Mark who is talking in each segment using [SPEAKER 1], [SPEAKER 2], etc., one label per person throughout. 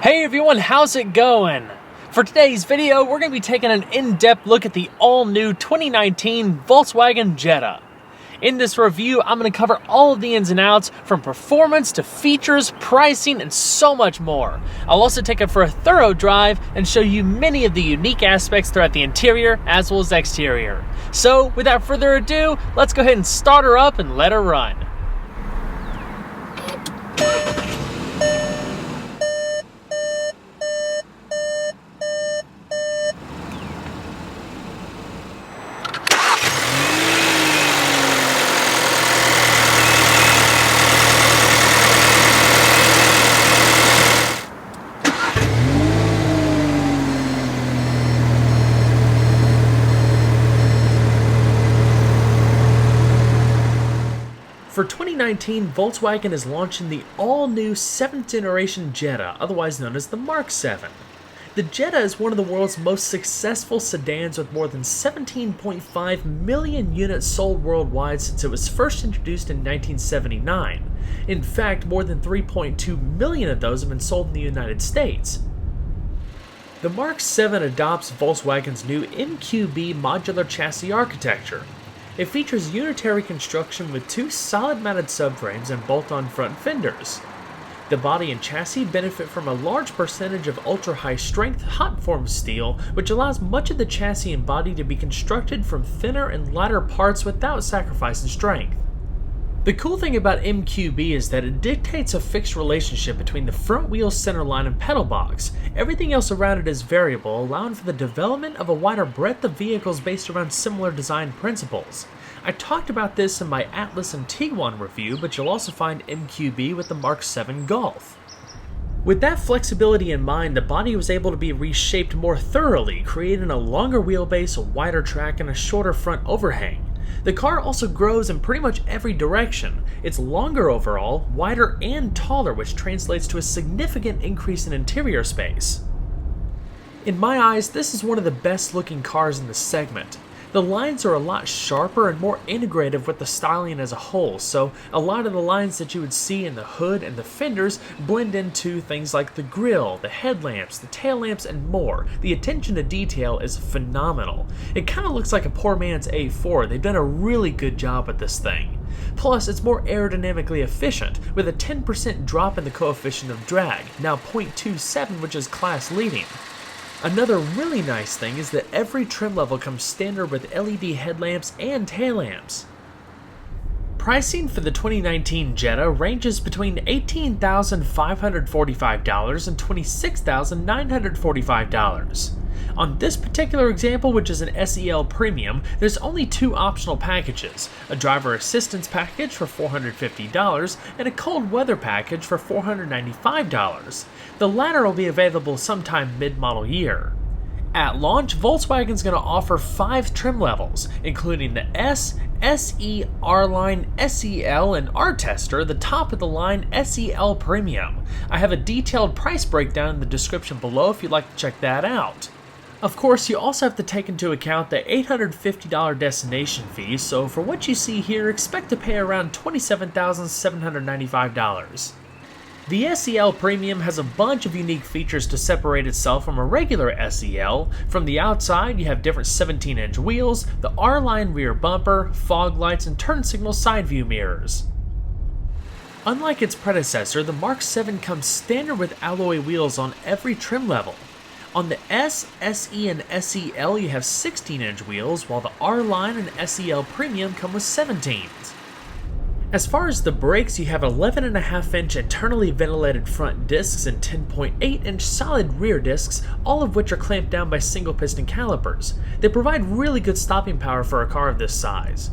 [SPEAKER 1] Hey everyone, how's it going? For today's video, we're going to be taking an in-depth look at the all-new 2019 Volkswagen Jetta. In this review, I'm going to cover all of the ins and outs, from performance to features, pricing, and so much more. I'll also take it for a thorough drive and show you many of the unique aspects throughout the interior as well as exterior. So, without further ado, let's go ahead and start her up and let her run. For 2019, Volkswagen is launching the all-new 7th generation Jetta, otherwise known as the Mark 7. The Jetta is one of the world's most successful sedans, with more than 17.5 million units sold worldwide since it was first introduced in 1979. In fact, more than 3.2 million of those have been sold in the United States. The Mark 7 adopts Volkswagen's new MQB modular chassis architecture. It features unitary construction with two solid-mounted subframes and bolt-on front fenders. The body and chassis benefit from a large percentage of ultra-high-strength hot-formed steel, which allows much of the chassis and body to be constructed from thinner and lighter parts without sacrificing strength. The cool thing about MQB is that it dictates a fixed relationship between the front wheel centerline and pedal box. Everything else around it is variable, allowing for the development of a wider breadth of vehicles based around similar design principles. I talked about this in my Atlas and Tiguan review, but you'll also find MQB with the Mark 7 Golf. With that flexibility in mind, the body was able to be reshaped more thoroughly, creating a longer wheelbase, a wider track, and a shorter front overhang. The car also grows in pretty much every direction. It's longer overall, wider, and taller, which translates to a significant increase in interior space. In my eyes, this is one of the best looking cars in the segment. The lines are a lot sharper and more integrative with the styling as a whole, so a lot of the lines that you would see in the hood and the fenders blend into things like the grille, the headlamps, the tail lamps, and more. The attention to detail is phenomenal. It kind of looks like a poor man's A4. They've done a really good job with this thing. Plus, it's more aerodynamically efficient, with a 10% drop in the coefficient of drag, now 0.27, which is class leading. Another really nice thing is that every trim level comes standard with LED headlamps and tail lamps. Pricing for the 2019 Jetta ranges between $18,545 and $26,945. On this particular example, which is an SEL Premium, there's only two optional packages: a driver assistance package for $450 and a cold weather package for $495. The latter will be available sometime mid-model year. At launch, Volkswagen's going to offer 5 trim levels, including the S, SE, R-Line, SEL, and R-Tester, the top of the line SEL Premium. I have a detailed price breakdown in the description below if you'd like to check that out. Of course, you also have to take into account the $850 destination fee, so for what you see here, expect to pay around $27,795. The SEL Premium has a bunch of unique features to separate itself from a regular SEL. From the outside, you have different 17-inch wheels, the R-Line rear bumper, fog lights, and turn signal side view mirrors. Unlike its predecessor, the Mark 7 comes standard with alloy wheels on every trim level. On the S, SE, and SEL, you have 16-inch wheels, while the R-Line and SEL Premium come with 17s. As far as the brakes, you have 11.5-inch internally ventilated front discs and 10.8-inch solid rear discs, all of which are clamped down by single piston calipers. They provide really good stopping power for a car of this size.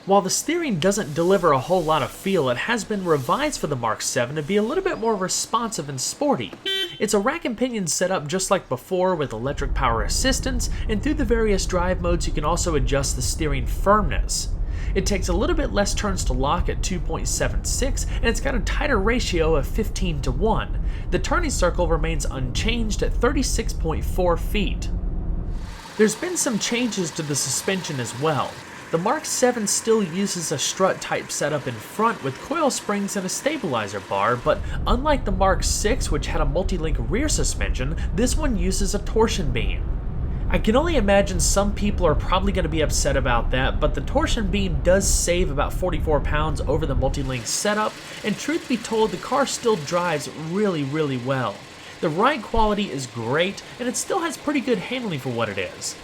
[SPEAKER 1] While the steering doesn't deliver a whole lot of feel, it has been revised for the Mark 7 to be a little bit more responsive and sporty. It's a rack and pinion setup just like before, with electric power assistance, and through the various drive modes you can also adjust the steering firmness. It takes a little bit less turns to lock at 2.76, and it's got a tighter ratio of 15:1. The turning circle remains unchanged at 36.4 feet. There's been some changes to the suspension as well. The Mark 7 still uses a strut-type setup in front with coil springs and a stabilizer bar, but unlike the Mark 6, which had a multi-link rear suspension, this one uses a torsion beam. I can only imagine some people are probably going to be upset about that, but the torsion beam does save about 44 pounds over the multi-link setup, and truth be told, the car still drives really well. The ride quality is great, and it still has pretty good handling for what it is.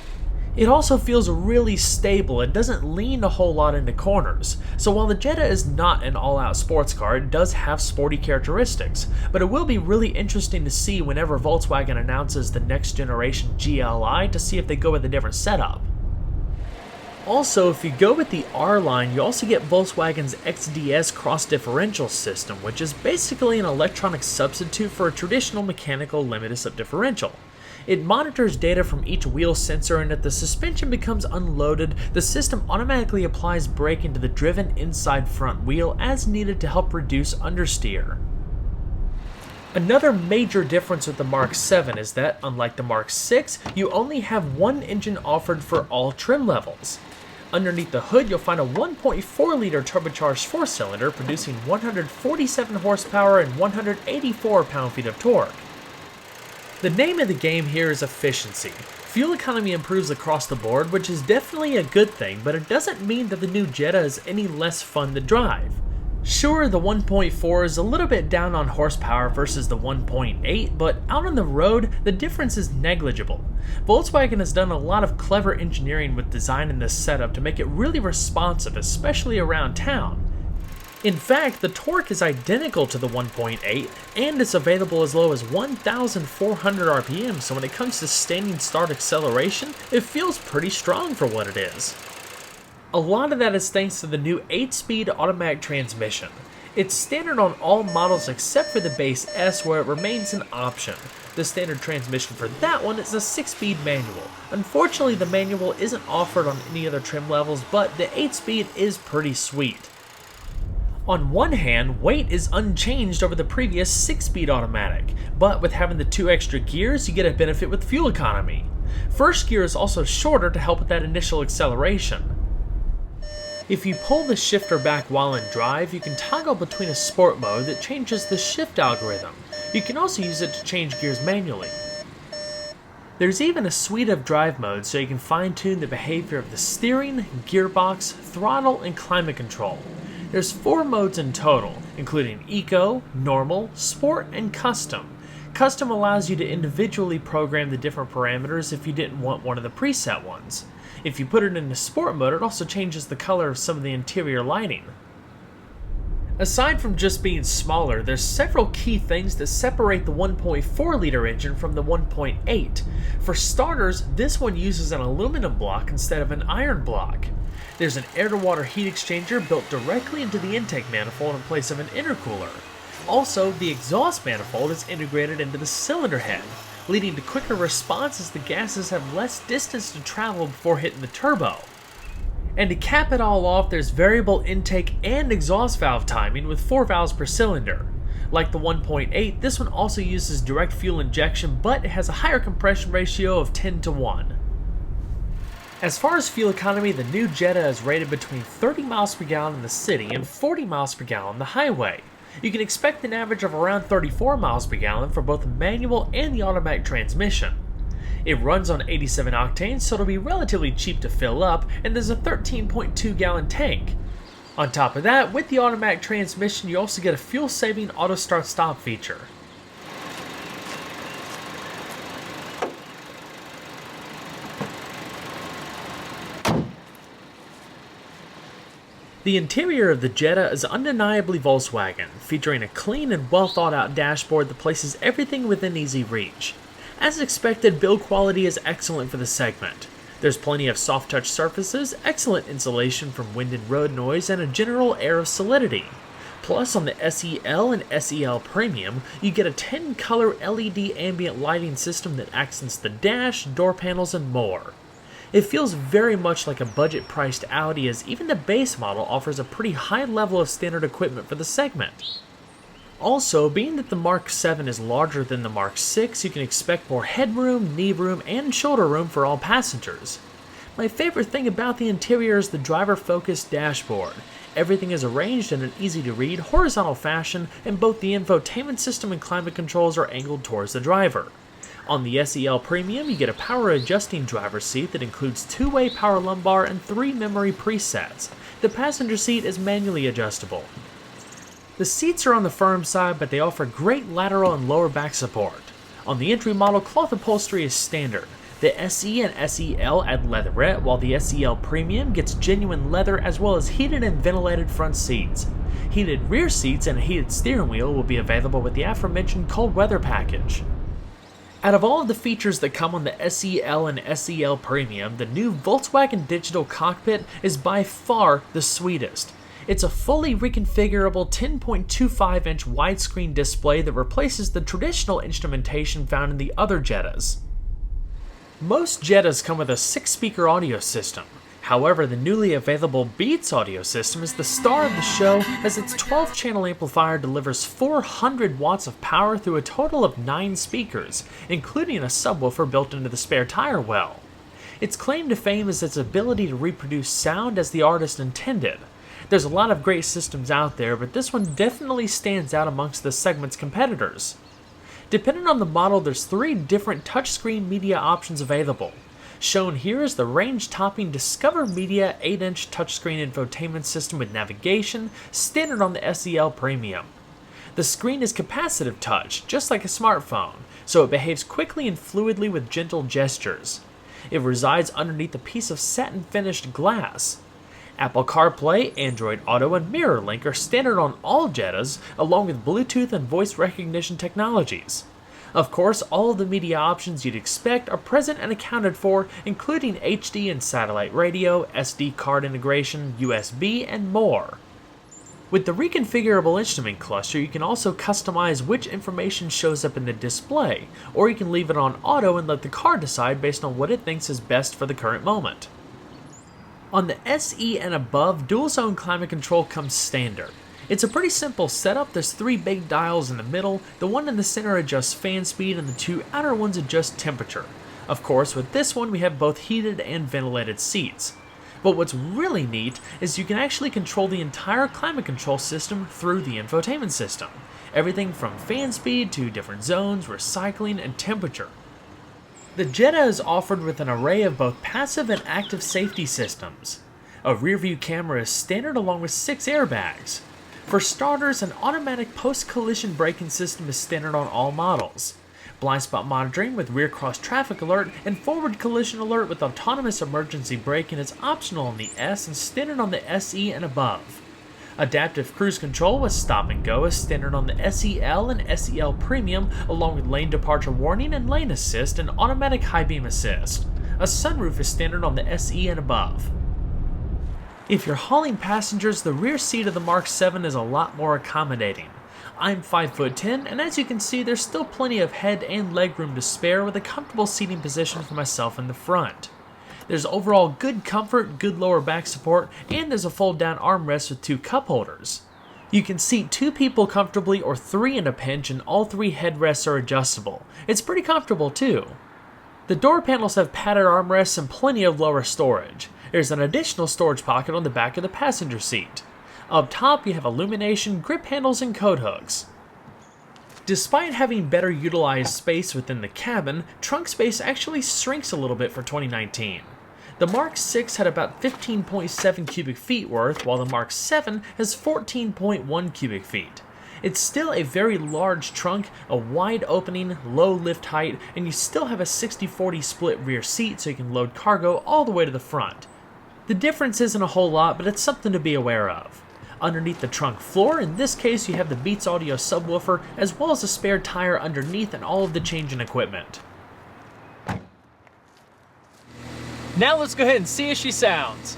[SPEAKER 1] It also feels really stable and doesn't lean a whole lot into corners, so while the Jetta is not an all-out sports car, it does have sporty characteristics, but it will be really interesting to see whenever Volkswagen announces the next generation GLI to see if they go with a different setup. Also, if you go with the R line, you also get Volkswagen's XDS cross differential system, which is basically an electronic substitute for a traditional mechanical limited slip differential. It monitors data from each wheel sensor, and if the suspension becomes unloaded, the system automatically applies braking to the driven inside front wheel as needed to help reduce understeer. Another major difference with the Mark 7 is that, unlike the Mark 6, you only have one engine offered for all trim levels. Underneath the hood, you'll find a 1.4-liter turbocharged four-cylinder producing 147 horsepower and 184 pound-feet of torque. The name of the game here is efficiency. Fuel economy improves across the board, which is definitely a good thing, but it doesn't mean that the new Jetta is any less fun to drive. Sure, the 1.4 is a little bit down on horsepower versus the 1.8, but out on the road, the difference is negligible. Volkswagen has done a lot of clever engineering with designing this setup to make it really responsive, especially around town. In fact, the torque is identical to the 1.8, and it's available as low as 1,400 RPM, so when it comes to standing start acceleration, it feels pretty strong for what it is. A lot of that is thanks to the new 8-speed automatic transmission. It's standard on all models except for the base S, where it remains an option. The standard transmission for that one is a 6-speed manual. Unfortunately, the manual isn't offered on any other trim levels, but the 8-speed is pretty sweet. On one hand, weight is unchanged over the previous 6-speed automatic, but with having the 2 extra gears, you get a benefit with fuel economy. First gear is also shorter to help with that initial acceleration. If you pull the shifter back while in drive, you can toggle between a sport mode that changes the shift algorithm. You can also use it to change gears manually. There's even a suite of drive modes so you can fine-tune the behavior of the steering, gearbox, throttle, and climate control. There's 4 modes in total, including Eco, Normal, Sport, and Custom. Custom allows you to individually program the different parameters if you didn't want one of the preset ones. If you put it into Sport mode, it also changes the color of some of the interior lighting. Aside from just being smaller, there's several key things that separate the 1.4-liter engine from the 1.8. For starters, this one uses an aluminum block instead of an iron block. There's an air-to-water heat exchanger built directly into the intake manifold in place of an intercooler. Also, the exhaust manifold is integrated into the cylinder head, leading to quicker response as the gases have less distance to travel before hitting the turbo. And to cap it all off, there's variable intake and exhaust valve timing with 4 valves per cylinder. Like the 1.8, this one also uses direct fuel injection, but it has a higher compression ratio of 10:1. As far as fuel economy, the new Jetta is rated between 30 miles per gallon in the city and 40 miles per gallon on the highway. You can expect an average of around 34 miles per gallon for both the manual and the automatic transmission. It runs on 87 octane, so it'll be relatively cheap to fill up, and there's a 13.2 gallon tank. On top of that, with the automatic transmission, you also get a fuel-saving auto start-stop feature. The interior of the Jetta is undeniably Volkswagen, featuring a clean and well thought out dashboard that places everything within easy reach. As expected, build quality is excellent for the segment. There's plenty of soft touch surfaces, excellent insulation from wind and road noise, and a general air of solidity. Plus, on the SEL and SEL Premium, you get a 10-color LED ambient lighting system that accents the dash, door panels, and more. It feels very much like a budget-priced Audi, as even the base model offers a pretty high level of standard equipment for the segment. Also, being that the Mark 7 is larger than the Mark 6, you can expect more headroom, knee room, and shoulder room for all passengers. My favorite thing about the interior is the driver-focused dashboard. Everything is arranged in an easy-to-read, horizontal fashion, and both the infotainment system and climate controls are angled towards the driver. On the SEL Premium, you get a power-adjusting driver's seat that includes two-way power lumbar and 3 memory presets. The passenger seat is manually adjustable. The seats are on the firm side, but they offer great lateral and lower back support. On the entry model, cloth upholstery is standard. The SE and SEL add leatherette, while the SEL Premium gets genuine leather as well as heated and ventilated front seats. Heated rear seats and a heated steering wheel will be available with the aforementioned cold weather package. Out of all of the features that come on the SEL and SEL Premium, the new Volkswagen Digital Cockpit is by far the sweetest. It's a fully reconfigurable 10.25-inch widescreen display that replaces the traditional instrumentation found in the other Jettas. Most Jettas come with a 6-speaker audio system. However, the newly available Beats audio system is the star of the show, as its 12-channel amplifier delivers 400 watts of power through a total of 9 speakers, including a subwoofer built into the spare tire well. Its claim to fame is its ability to reproduce sound as the artist intended. There's a lot of great systems out there, but this one definitely stands out amongst the segment's competitors. Depending on the model, there's 3 different touchscreen media options available. Shown here is the range-topping Discover Media 8-inch touchscreen infotainment system with navigation, standard on the SEL Premium. The screen is capacitive touch, just like a smartphone, so it behaves quickly and fluidly with gentle gestures. It resides underneath a piece of satin-finished glass. Apple CarPlay, Android Auto, and MirrorLink are standard on all Jettas, along with Bluetooth and voice recognition technologies. Of course, all of the media options you'd expect are present and accounted for, including HD and satellite radio, SD card integration, USB, and more. With the reconfigurable instrument cluster, you can also customize which information shows up in the display, or you can leave it on auto and let the car decide based on what it thinks is best for the current moment. On the SE and above, dual-zone climate control comes standard. It's a pretty simple setup. There's 3 big dials in the middle, the one in the center adjusts fan speed and the 2 outer ones adjust temperature. Of course, with this one we have both heated and ventilated seats. But what's really neat is you can actually control the entire climate control system through the infotainment system. Everything from fan speed to different zones, recycling, and temperature. The Jetta is offered with an array of both passive and active safety systems. A rear-view camera is standard along with 6 airbags. For starters, an automatic post-collision braking system is standard on all models. Blind spot monitoring with rear cross traffic alert and forward collision alert with autonomous emergency braking is optional on the S and standard on the SE and above. Adaptive cruise control with stop and go is standard on the SEL and SEL Premium, along with lane departure warning and lane assist and automatic high beam assist. A sunroof is standard on the SE and above. If you're hauling passengers, the rear seat of the Mark 7 is a lot more accommodating. I'm 5'10", and as you can see, there's still plenty of head and leg room to spare with a comfortable seating position for myself in the front. There's overall good comfort, good lower back support, and there's a fold-down armrest with 2 cup holders. You can seat 2 people comfortably or 3 in a pinch, and all 3 headrests are adjustable. It's pretty comfortable too. The door panels have padded armrests and plenty of lower storage. There's an additional storage pocket on the back of the passenger seat. Up top, you have illumination, grip handles, and coat hooks. Despite having better utilized space within the cabin, trunk space actually shrinks a little bit for 2019. The Mark 6 had about 15.7 cubic feet worth, while the Mark 7 has 14.1 cubic feet. It's still a very large trunk, a wide opening, low lift height, and you still have a 60-40 split rear seat so you can load cargo all the way to the front. The difference isn't a whole lot, but it's something to be aware of. Underneath the trunk floor, in this case you have the Beats audio subwoofer, as well as a spare tire underneath and all of the changing equipment. Now let's go ahead and see how she sounds.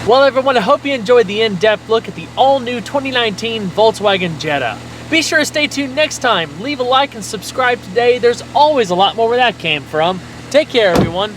[SPEAKER 1] Well everyone, I hope you enjoyed the in-depth look at the all-new 2019 Volkswagen Jetta. Be sure to stay tuned next time. Leave a like and subscribe today. There's always a lot more where that came from. Take care everyone.